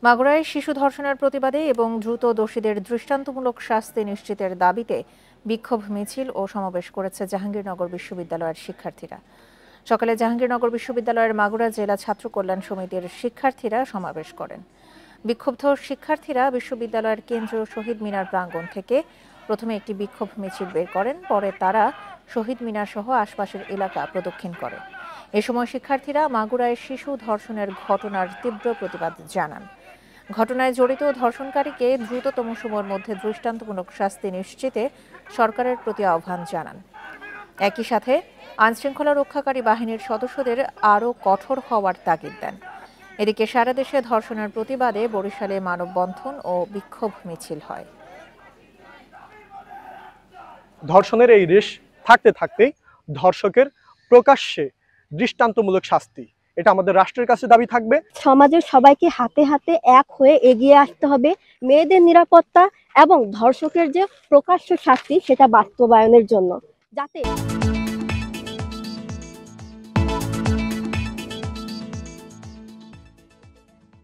মাগুরায় শিশু ধর্ষণের প্রতিবাদে এবং দ্রুত দোষীদের দৃষ্টান্তমূলক শাস্তি নিশ্চিতের দাবিতে বিক্ষোভ মিছিল ও সমাবেশ করেছে জাহাঙ্গীরনগর বিশ্ববিদ্যালয়ের শিক্ষার্থীরা। সকালে জাহাঙ্গীরনগর বিশ্ববিদ্যালয়ের মাগুরা জেলা ছাত্র কল্যাণ সমিতির শিক্ষার্থীরা সমাবেশ করেন। বিক্ষুব্ধ শিক্ষার্থীরা বিশ্ববিদ্যালয়ের কেন্দ্রীয় শহীদ মিনার প্রাঙ্গণ থেকে প্রথমে একটি বিক্ষোভ মিছিল বের করেন, পরে তারা শহীদ মিনার সহ আশপাশের এলাকা প্রদক্ষিণ করে। এ সময় শিক্ষার্থীরা মাগুরায় শিশু ধর্ষণের ঘটনার তীব্র প্রতিবাদ জানান। ঘটনায় জড়িত ধর্ষণকারীকে দ্রুততম সময়ের মধ্যে দৃষ্টান্তমূলক শাস্তি নিশ্চিতে সরকারের প্রতি আহ্বান জানান। একই সাথে আইনশৃঙ্খলা রক্ষাকারী বাহিনীর সদস্যদের আরও কঠোর হওয়ার তাগিদ দেন। এদিকে সারা দেশে ধর্ষণের প্রতিবাদে বরিশালে মানববন্ধন ও বিক্ষোভ মিছিল হয়। ধর্ষণের এই রেশ থাকতে থাকতেই ধর্ষকের প্রকাশ্যে দৃষ্টান্তমূলক শাস্তি, এটা আমাদের রাষ্ট্রের কাছে দাবি থাকবে। সমাজের সবাইকে হাতে হাতে এক হয়ে এগিয়ে আসতে হবে মেয়েদের নিরাপত্তা এবং ধর্ষকের যে প্রকাশ্য শাস্তি সেটা বাস্তবায়নের জন্য, যাতে